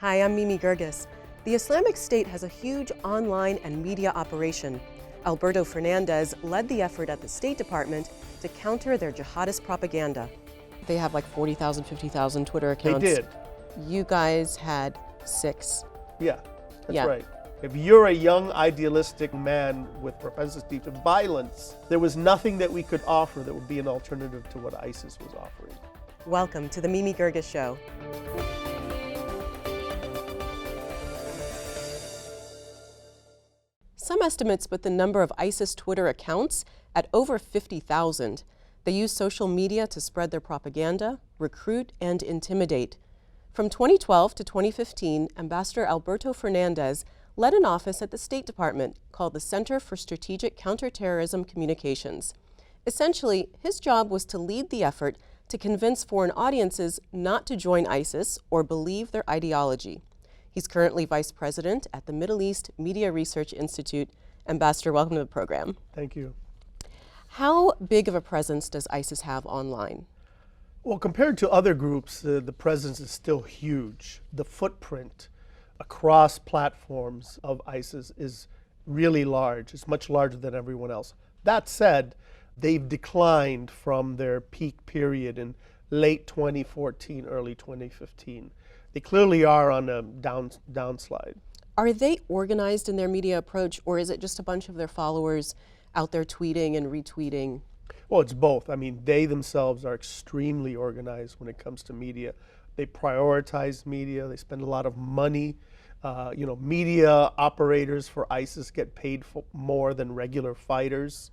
Hi, I'm Mimi Geerges. The Islamic State has a huge online and media operation. Alberto Fernandez led the effort at the State Department to counter their jihadist propaganda. They have like 40,000, 50,000 Twitter accounts. They did. You guys had 6. Yeah, that's right. If you're a young, idealistic man with propensity to violence, there was nothing that we could offer that would be an alternative to what ISIS was offering. Welcome to the Mimi Geerges Show. Some estimates put the number of ISIS Twitter accounts at over 50,000. They use social media to spread their propaganda, recruit, and intimidate. From 2012 to 2015, Ambassador Alberto Fernandez led an office at the State Department called the Center for Strategic Counterterrorism Communications. Essentially, his job was to lead the effort to convince foreign audiences not to join ISIS or believe their ideology. He's currently vice president at the Middle East Media Research Institute. Ambassador, welcome to the program. Thank you. How big of a presence does ISIS have online? Well, compared to other groups, the presence is still huge. The footprint across platforms of ISIS is really large. It's much larger than everyone else. That said, they've declined from their peak period in late 2014, early 2015. They clearly are on a downslide. Are they organized in their media approach, or is it just a bunch of their followers out there tweeting and retweeting? Well, it's both. I mean, they themselves are extremely organized when it comes to media. They prioritize media. They spend a lot of money. Media operators for ISIS get paid more than regular fighters.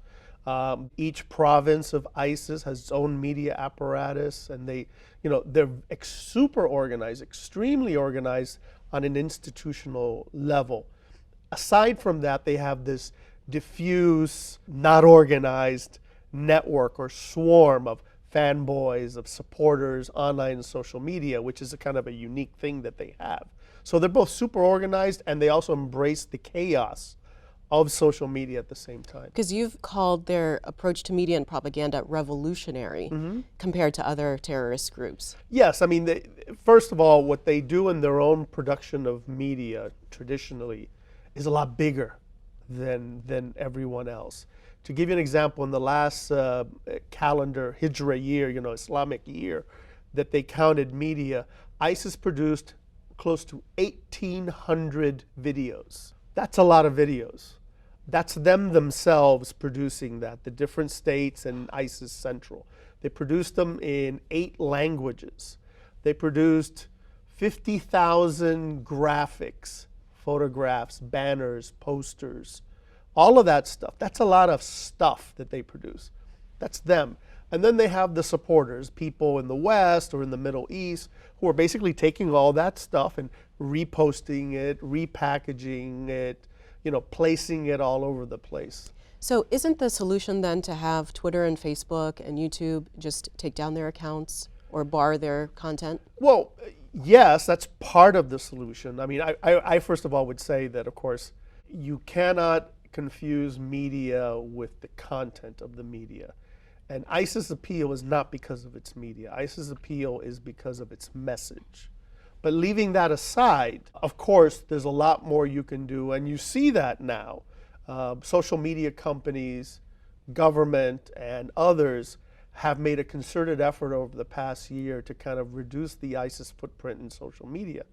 Each province of ISIS has its own media apparatus, and they're super organized, extremely organized on an institutional level. Aside from that, they have this diffuse, not organized network or swarm of fanboys, of supporters online and social media, which is a kind of a unique thing that they have. So they're both super organized, and they also embrace the chaos of social media at the same time. Because you've called their approach to media and propaganda revolutionary compared to other terrorist groups. Yes, I mean, first of all, what they do in their own production of media traditionally is a lot bigger than everyone else. To give you an example, in the last calendar Hijra year, Islamic year, that they counted media, ISIS produced close to 1,800 videos. That's a lot of videos. That's them themselves producing that, the different states and ISIS Central. They produced them in 8 languages. They produced 50,000 graphics, photographs, banners, posters, all of that stuff. That's a lot of stuff that they produce. That's them. And then they have the supporters, people in the West or in the Middle East, who are basically taking all that stuff and reposting it, repackaging it, placing it all over the place. So isn't the solution then to have Twitter and Facebook and YouTube just take down their accounts or bar their content? Well, yes, that's part of the solution. I mean, I first of all would say that, of course, you cannot confuse media with the content of the media. And ISIS' appeal is not because of its media. ISIS' appeal is because of its message. But leaving that aside, of course, there's a lot more you can do, and you see that now. Social media companies, government, and others have made a concerted effort over the past year to kind of reduce the ISIS footprint in social media,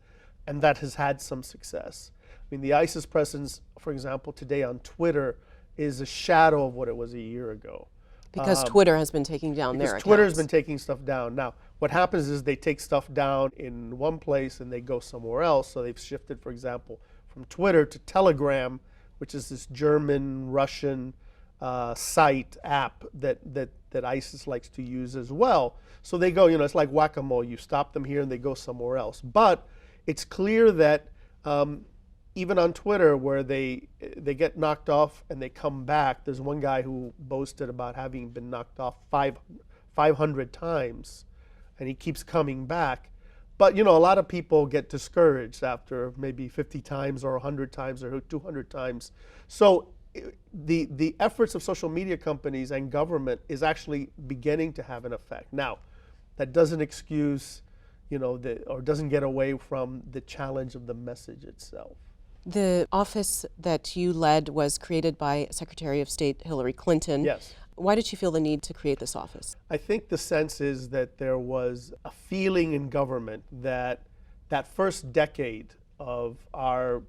and that has had some success. I mean, the ISIS presence, for example, today on Twitter is a shadow of what it was a year ago. Because Twitter has been taking down their accounts. Twitter has been taking stuff down. Now, what happens is they take stuff down in one place and they go somewhere else. So they've shifted, for example, from Twitter to Telegram, which is this German, Russian site app that ISIS likes to use as well. So they go, it's like whack-a-mole. You stop them here and they go somewhere else. But it's clear that even on Twitter, where they get knocked off and they come back, there's one guy who boasted about having been knocked off 500 times, and he keeps coming back. But a lot of people get discouraged after maybe 50 times or 100 times or 200 times. So the efforts of social media companies and government is actually beginning to have an effect. Now, that doesn't excuse or doesn't get away from the challenge of the message itself. The office that you led was created by Secretary of State Hillary Clinton. Yes. Why did you feel the need to create this office? I think the sense is that there was a feeling in government that that first decade of our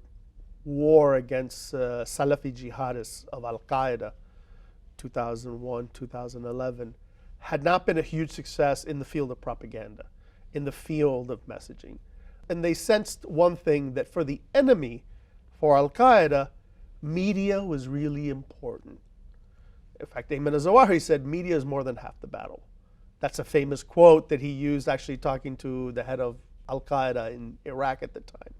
war against Salafi jihadists of Al-Qaeda, 2001, 2011, had not been a huge success in the field of propaganda, in the field of messaging. And they sensed one thing, that for the enemy, for Al-Qaeda, media was really important. In fact, Ayman al-Zawahiri said, media is more than half the battle. That's a famous quote that he used actually talking to the head of Al-Qaeda in Iraq at the time.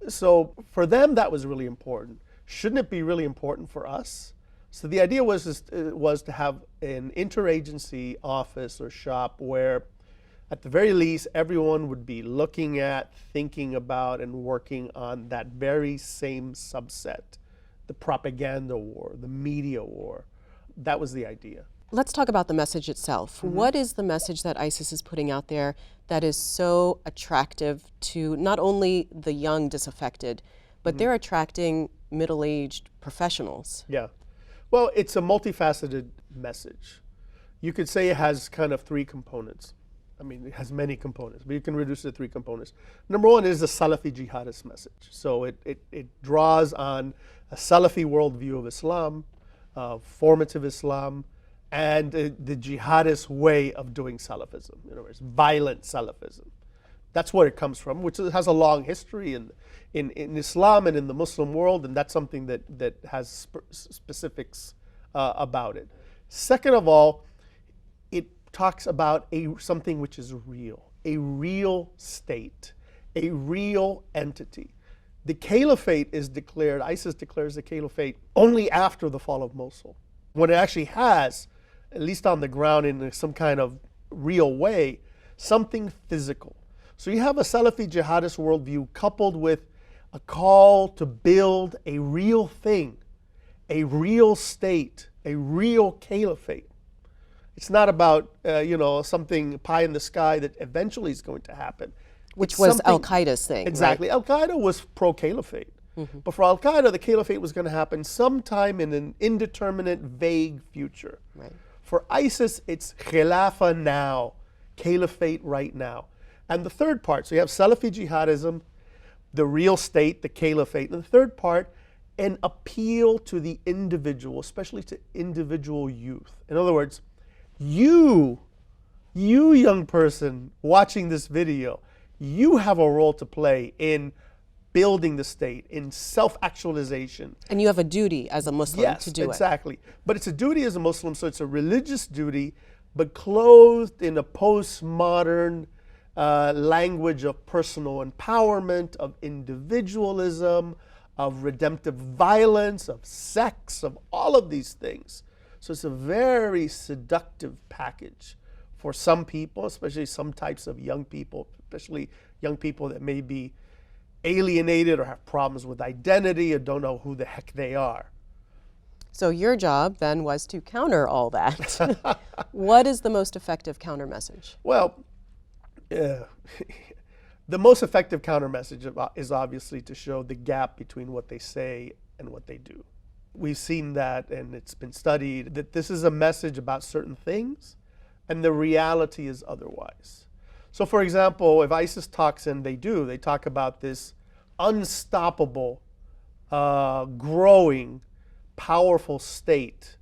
So for them, that was really important. Shouldn't it be really important for us? So the idea was to have an interagency office or shop where, at the very least, everyone would be looking at, thinking about, and working on that very same subset, the propaganda war, the media war. That was the idea. Let's talk about the message itself. Mm-hmm. What is the message that ISIS is putting out there that is so attractive to not only the young disaffected, but they're attracting middle-aged professionals? Yeah. Well, it's a multifaceted message. You could say it has kind of three components. I mean, it has many components, but you can reduce it to three components. Number one is the Salafi jihadist message. So it draws on a Salafi worldview of Islam, formative Islam, and the jihadist way of doing Salafism. In other words, violent Salafism. That's where it comes from, which has a long history in Islam and in the Muslim world, and that's something that has specifics about it. Second of all, it talks about something which is real, a real state, a real entity. The caliphate is declared, ISIS declares the caliphate only after the fall of Mosul, when it actually has, at least on the ground in some kind of real way, something physical. So you have a Salafi jihadist worldview coupled with a call to build a real thing, a real state, a real caliphate. It's not about something pie in the sky that eventually is going to happen. Which was Al-Qaeda's thing. Exactly. Right? Al-Qaeda was pro-caliphate. But for Al-Qaeda, the caliphate was going to happen sometime in an indeterminate, vague future. Right. For ISIS, it's khilafah now, caliphate right now. And the third part, so you have Salafi jihadism, the real state, the caliphate. And the third part, an appeal to the individual, especially to individual youth. In other words, you young person watching this video, you have a role to play in building the state, in self-actualization. And you have a duty as a Muslim to do Yes, exactly. But it's a duty as a Muslim, so it's a religious duty, but clothed in a postmodern language of personal empowerment, of individualism, of redemptive violence, of sex, of all of these things. So it's a very seductive package for some people, especially some types of young people, especially young people that may be alienated or have problems with identity or don't know who the heck they are. So your job then was to counter all that. What is the most effective counter message? Well, the most effective counter message is obviously to show the gap between what they say and what they do. We've seen that, and it's been studied, that this is a message about certain things and the reality is otherwise. So for example, if ISIS talks, and they talk about this unstoppable, growing, powerful state.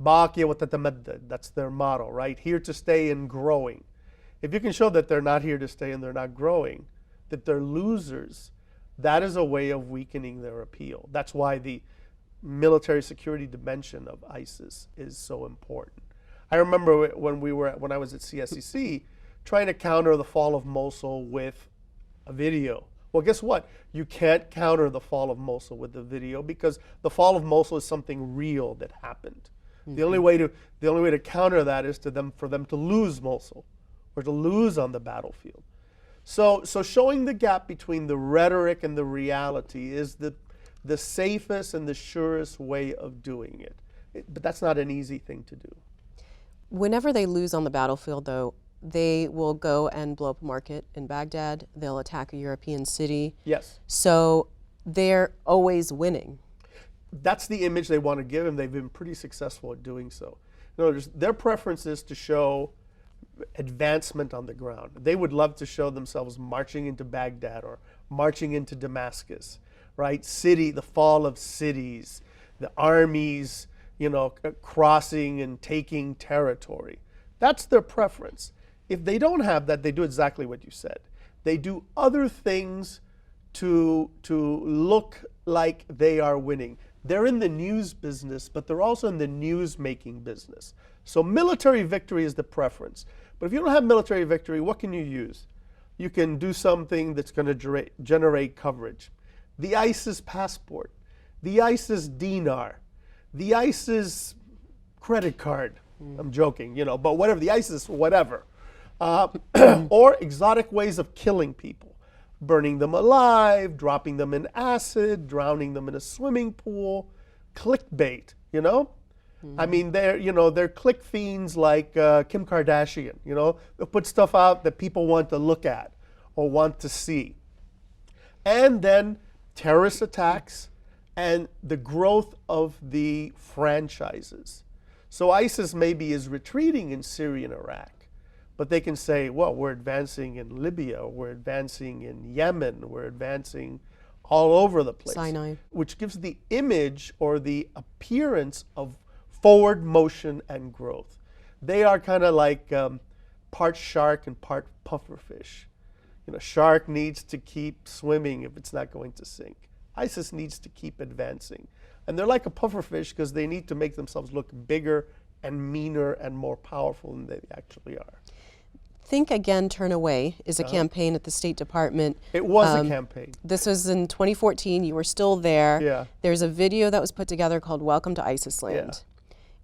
Baqiya wa tatamaddad, that's their motto, right? Here to stay and growing. If you can show that they're not here to stay and they're not growing, that they're losers, that is a way of weakening their appeal. That's why the military security dimension of ISIS is so important. I remember when I was at CSCC, trying to counter the fall of Mosul with a video. Well, guess what? You can't counter the fall of Mosul with a video because the fall of Mosul is something real that happened. The only way to counter that is for them to lose Mosul or to lose on the battlefield. So showing the gap between the rhetoric and the reality is the safest and the surest way of doing it. But that's not an easy thing to do. Whenever they lose on the battlefield, though, they will go and blow up a market in Baghdad. They'll attack a European city. Yes. So they're always winning. That's the image they want to give, and they've been pretty successful at doing so. In other words, their preference is to show advancement on the ground. They would love to show themselves marching into Baghdad or marching into Damascus, right? The fall of cities, the armies, crossing and taking territory. That's their preference. If they don't have that, they do exactly what you said. They do other things to look like they are winning. They're in the news business, but they're also in the news-making business. So military victory is the preference. But if you don't have military victory, what can you use? You can do something that's going to generate coverage. The ISIS passport, the ISIS dinar, the ISIS credit card. I'm joking, but whatever, the ISIS whatever. Or exotic ways of killing people. Burning them alive, dropping them in acid, drowning them in a swimming pool, clickbait, I mean, they're click fiends like Kim Kardashian, They'll put stuff out that people want to look at or want to see. And then terrorist attacks and the growth of the franchises. So ISIS maybe is retreating in Syria and Iraq. But they can say, well, we're advancing in Libya, we're advancing in Yemen, we're advancing all over the place. Sinai. Which gives the image or the appearance of forward motion and growth. They are kind of like part shark and part pufferfish. Shark needs to keep swimming if it's not going to sink. ISIS needs to keep advancing. And they're like a pufferfish because they need to make themselves look bigger and meaner and more powerful than they actually are. Think Again, Turn Away is a campaign at the State Department. It was a campaign. This was in 2014. You were still there. Yeah. There's a video that was put together called Welcome to ISIS Land.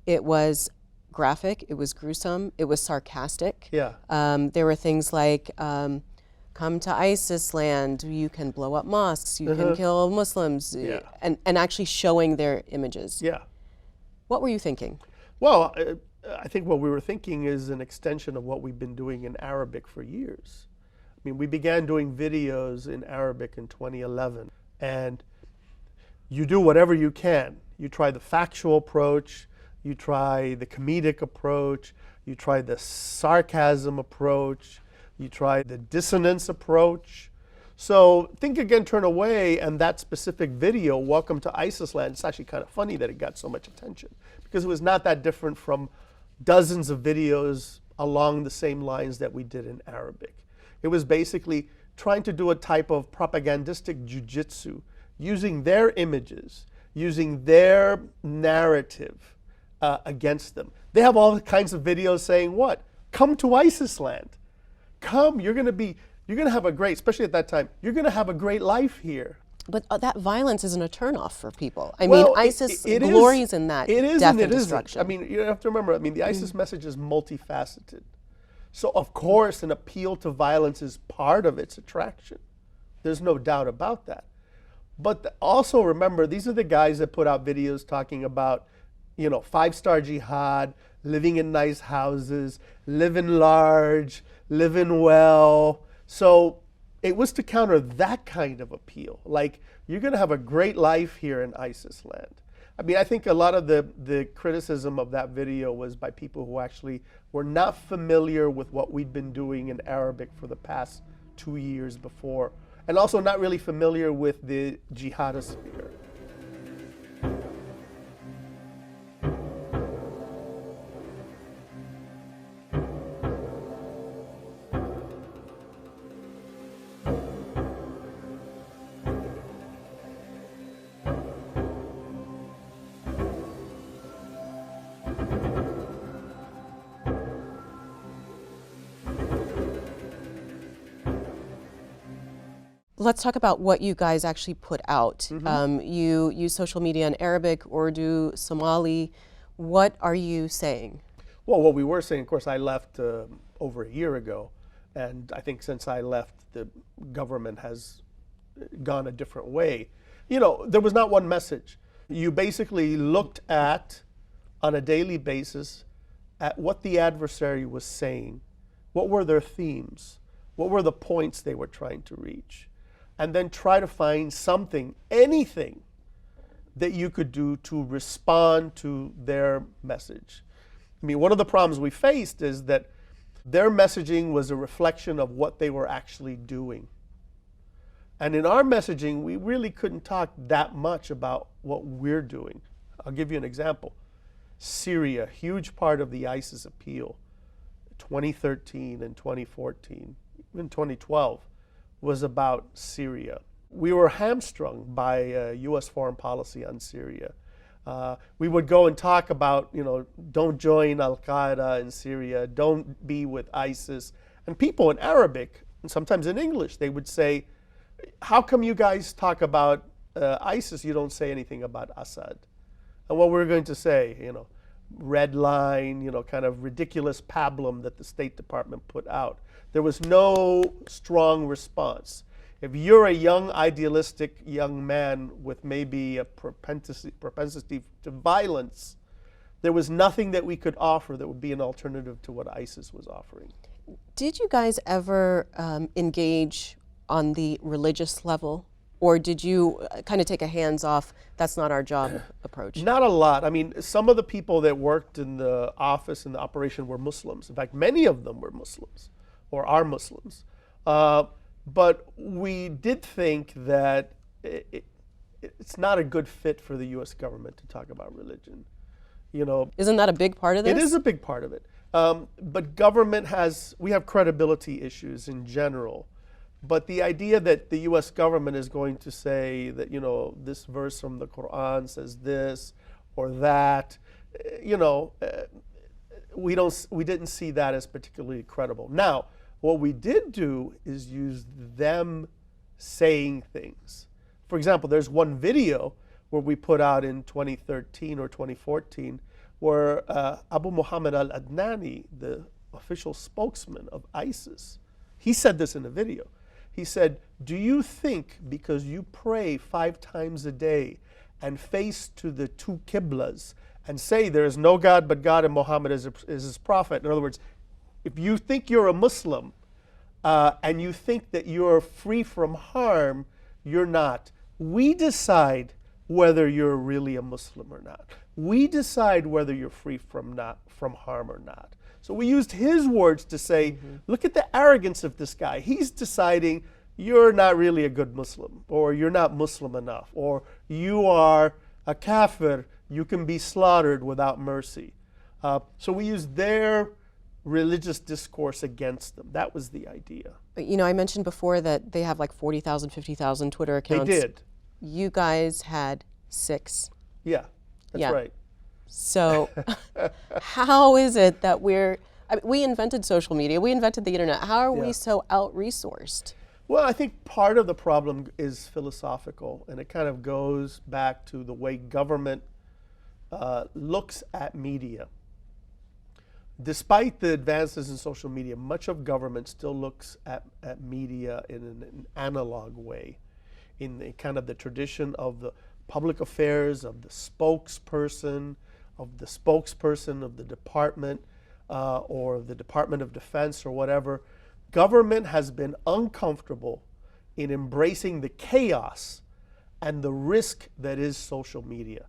Yeah. It was graphic. It was gruesome. It was sarcastic. Yeah. There were things like, come to ISIS land, you can blow up mosques, you can kill Muslims, and actually showing their images. Yeah. What were you thinking? Well, I think what we were thinking is an extension of what we've been doing in Arabic for years. I mean, we began doing videos in Arabic in 2011, and you do whatever you can. You try the factual approach, you try the comedic approach, you try the sarcasm approach, you try the dissonance approach. So Think Again, Turn Away, and that specific video, Welcome to ISIS Land, it's actually kind of funny that it got so much attention because it was not that different from dozens of videos along the same lines that we did in Arabic. It was basically trying to do a type of propagandistic jujitsu, using their images, using their narrative against them. They have all kinds of videos saying what? Come to ISIS land. Come, you're going to have a great, especially at that time, you're going to have a great life here. But that violence isn't a turnoff for people. I Well, mean, ISIS glories in that death and destruction. I mean, you have to remember, the ISIS message is multifaceted. So, of course, an appeal to violence is part of its attraction. There's no doubt about that. But also remember, these are the guys that put out videos talking about, 5-star jihad, living in nice houses, living large, living well. So it was to counter that kind of appeal. Like, you're going to have a great life here in ISIS land. I mean, I think a lot of the criticism of that video was by people who actually were not familiar with what we'd been doing in Arabic for the past 2 years before, and also not really familiar with the jihadist sphere. Let's talk about what you guys actually put out. You use social media in Arabic, Urdu, Somali. What are you saying? Well, what we were saying, of course, I left over a year ago, and I think since I left, the government has gone a different way. There was not one message. You basically looked at, on a daily basis, at what the adversary was saying What were their themes? What were the points they were trying to reach? And then try to find something, anything, that you could do to respond to their message. I mean, one of the problems we faced is that their messaging was a reflection of what they were actually doing. And in our messaging, we really couldn't talk that much about what we're doing. I'll give you an example. Syria, huge part of the ISIS appeal, 2013 and 2014, even 2012, was about Syria. We were hamstrung by U.S. foreign policy on Syria. We would go and talk about, don't join Al-Qaeda in Syria, don't be with ISIS. And people in Arabic, and sometimes in English, they would say, how come you guys talk about ISIS, you don't say anything about Assad? And what we're going to say, red line, kind of ridiculous pablum that the State Department put out. There was no strong response. If you're a young, idealistic young man with maybe a propensity to violence, there was nothing that we could offer that would be an alternative to what ISIS was offering. Did you guys ever engage on the religious level? Or did you kind of take a hands-off, that's not our job approach? Not a lot. I mean, some of the people that worked in the office and the operation were Muslims. In fact, many of them were Muslims or are Muslims. But we did think that it's not a good fit for the U.S. government to talk about religion. Isn't that a big part of this? It is a big part of it. But government we have credibility issues in general. But the idea that the U.S. government is going to say that, this verse from the Quran says this or that, we didn't see that as particularly credible. Now, what we did do is use them saying things. For example, there's one video where we put out in 2013 or 2014 where Abu Muhammad al-Adnani, the official spokesman of ISIS, he said this in a video. He said, do you think because you pray 5 times a day and face to the 2 Qiblas and say there is no God but God and Muhammad is his prophet? In other words, if you think you're a Muslim and you think that you're free from harm, you're not. We decide whether you're really a Muslim or not. We decide whether you're free from harm or not. So we used his words to say, look at the arrogance of this guy. He's deciding you're not really a good Muslim, or you're not Muslim enough, or you are a kafir, you can be slaughtered without mercy. So we used their religious discourse against them. That was the idea. I mentioned before that they have like 40,000, 50,000 Twitter accounts. They did. You guys had 6. Yeah, that's right. So how is it that we invented social media, we invented the internet. How are we so out-resourced? Well, I think part of the problem is philosophical, and it kind of goes back to the way government looks at media. Despite the advances in social media, much of government still looks at media in an analog way, in the kind of the tradition of the public affairs, of the spokesperson of the department or the Department of Defense or whatever. Government has been uncomfortable in embracing the chaos and the risk that is social media.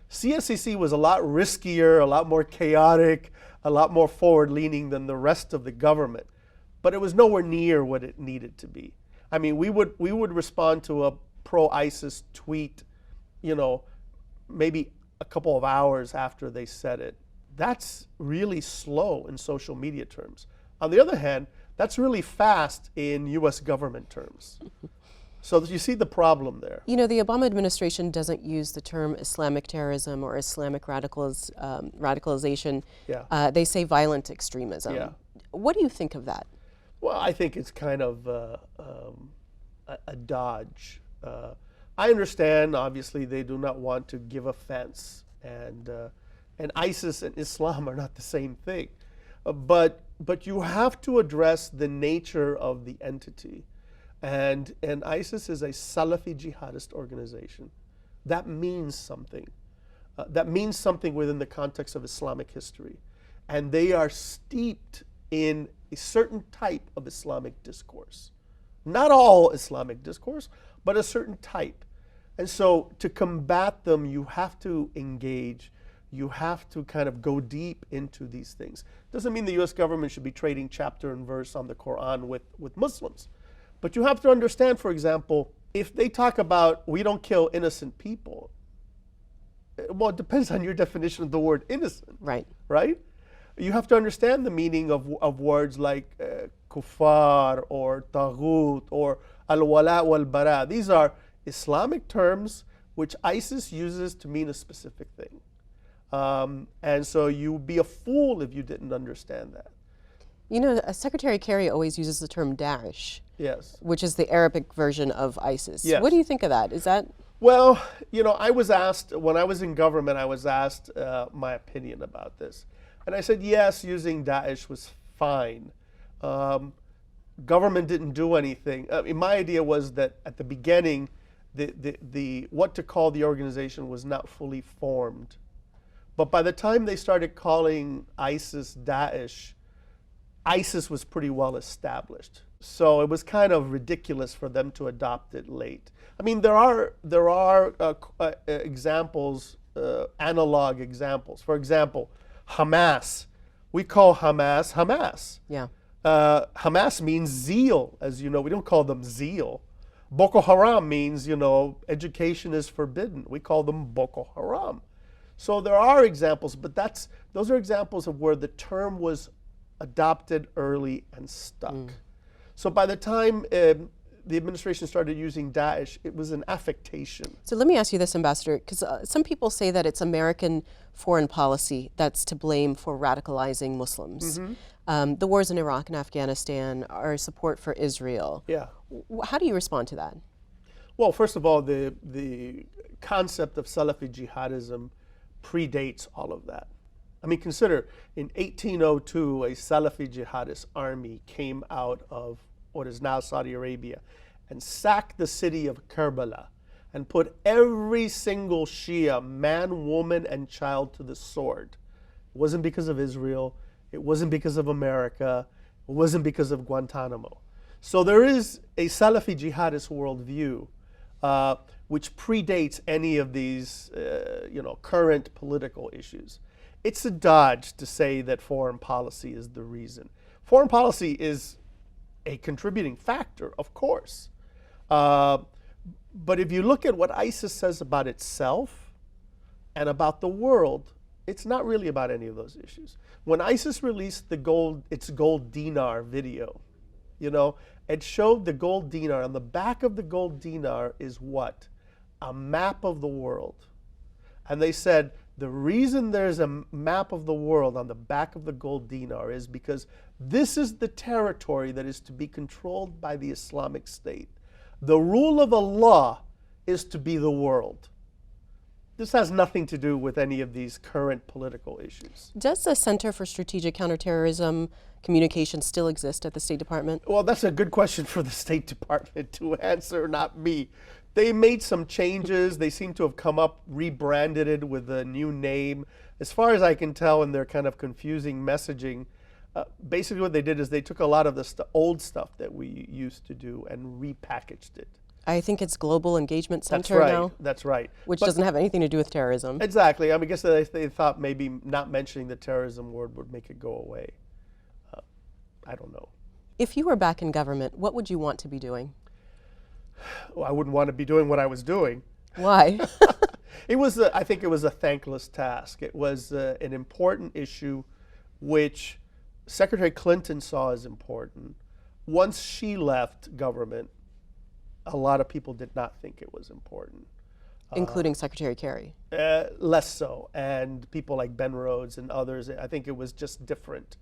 CSCC was a lot riskier, a lot more chaotic, a lot more forward-leaning than the rest of the government, but it was nowhere near what it needed to be. I mean, we would respond to a pro-ISIS tweet, maybe a couple of hours after they said it. That's really slow in social media terms. On the other hand, that's really fast in U.S. government terms. So you see the problem there. The Obama administration doesn't use the term Islamic terrorism or Islamic radicalization. Yeah. They say violent extremism. Yeah. What do you think of that? Well, I think it's kind of a dodge. I understand, obviously, they do not want to give offense, and ISIS and Islam are not the same thing. But you have to address the nature of the entity. And ISIS is a Salafi jihadist organization. That means something. That means something within the context of Islamic history. And they are steeped in a certain type of Islamic discourse. Not all Islamic discourse, but a certain type. And so to combat them, you have to engage. You have to kind of go deep into these things. Doesn't mean the US government should be trading chapter and verse on the Quran with Muslims. But you have to understand, for example, if they talk about we don't kill innocent people, well, it depends on your definition of the word innocent. Right. Right? You have to understand the meaning of words like kuffar or taghut or al-wala wal-bara. These are Islamic terms which ISIS uses to mean a specific thing. And so you would be a fool if you didn't understand that. You know, Secretary Kerry always uses the term Daesh. Yes. Which is the Arabic version of ISIS. Yes. What do you think of that? Is that... Well, you know, I was asked, when I was in government, I was asked my opinion about this. And I said, yes, using Daesh was fine. Government didn't do anything. I mean, my idea was that at the beginning, the what to call the organization was not fully formed. But by the time they started calling ISIS Daesh, ISIS was pretty well established. So it was kind of ridiculous for them to adopt it late. I mean, there are examples, analog examples. For example, Hamas. We call Hamas Hamas. Yeah. Hamas means zeal, as you know. We don't call them zeal. Boko Haram means, you know, education is forbidden. We call them Boko Haram. So there are examples, but those are examples of where the term was adopted early and stuck. So by the time the administration started using Daesh, it was an affectation. So let me ask you this, Ambassador, because some people say that it's American foreign policy that's to blame for radicalizing Muslims. The wars in Iraq and Afghanistan, our support for Israel. Yeah. How do you respond to that? Well, first of all, the concept of Salafi jihadism predates all of that. I mean, consider in 1802, a Salafi jihadist army came out of what is now Saudi Arabia and sacked the city of Karbala and put every single Shia, man, woman, and child to the sword. It wasn't because of Israel. It wasn't because of America. It wasn't because of Guantanamo. So there is a Salafi jihadist worldview which predates any of these current political issues. It's a dodge to say that foreign policy is the reason. Foreign policy is a contributing factor, of course. But if you look at what ISIS says about itself and about the world, it's not really about any of those issues. When ISIS released its gold dinar video, you know, it showed the gold dinar. On the back of the gold dinar is what? A map of the world. And they said, the reason there's a map of the world on the back of the gold dinar is because this is the territory that is to be controlled by the Islamic State. The rule of Allah is to be the world. This has nothing to do with any of these current political issues. Does the Center for Strategic Counterterrorism Communication still exist at the State Department? Well, that's a good question for the State Department to answer, not me. They made some changes. They seem to have come up, rebranded it with a new name. As far as I can tell in their kind of confusing messaging, basically what they did is they took a lot of the old stuff that we used to do and repackaged it. I think it's Global Engagement Center now. That's right. Which doesn't have anything to do with terrorism. Exactly. I mean, I guess they thought maybe not mentioning the terrorism word would make it go away. I don't know. If you were back in government, what would you want to be doing? Well, I wouldn't want to be doing what I was doing. Why? I think it was a thankless task. It was an important issue which Secretary Clinton saw as important. Once she left government, a lot of people did not think it was important. Including Secretary Kerry? Less so. And people like Ben Rhodes and others, I think it was just different.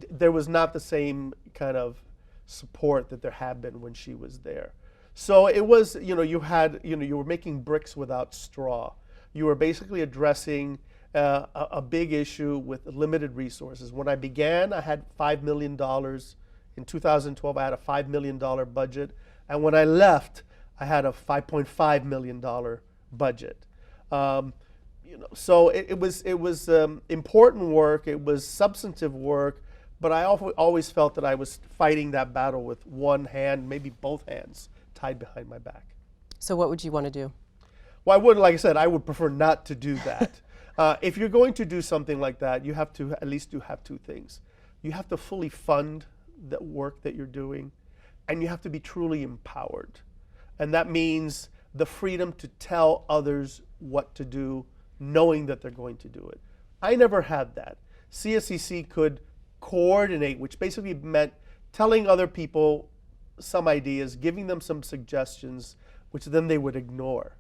There was not the same kind of support that there had been when she was there. So it was, you were making bricks without straw. You were basically addressing a big issue with limited resources. When I began, I had $5 million. In 2012, I had a $5 million budget. And when I left, I had a $5.5 million budget. So it was important work. It was substantive work. but I always felt that I was fighting that battle with one hand, maybe both hands, tied behind my back. So what would you want to do? Well, I would, like I said, I would prefer not to do that. If you're going to do something like that, you have to at least have two things. You have to fully fund the work that you're doing, and you have to be truly empowered. And that means the freedom to tell others what to do, knowing that they're going to do it. I never had that. CSCC could coordinate, which basically meant telling other people some ideas, giving them some suggestions, which then they would ignore.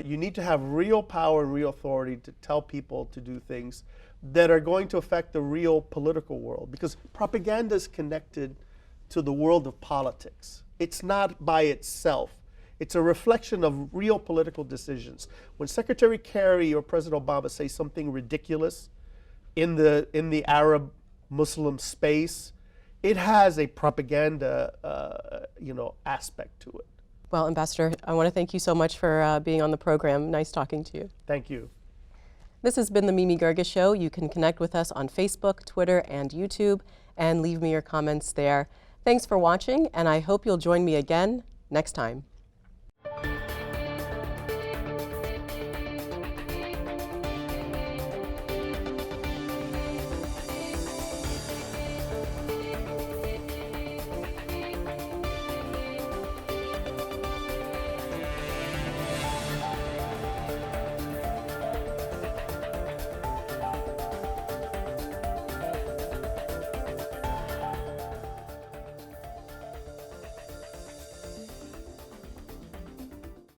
You need to have real power and real authority to tell people to do things that are going to affect the real political world, because propaganda is connected to the world of politics. It's not by itself. It's a reflection of real political decisions. When Secretary Kerry or President Obama say something ridiculous in the Arab Muslim space, it has a propaganda aspect to it. Well, Ambassador, I want to thank you so much for being on the program. Nice talking to you. Thank you. This has been the Mimi Geerges Show. You can connect with us on Facebook, Twitter, and YouTube, and leave me your comments there. Thanks for watching, and I hope you'll join me again next time.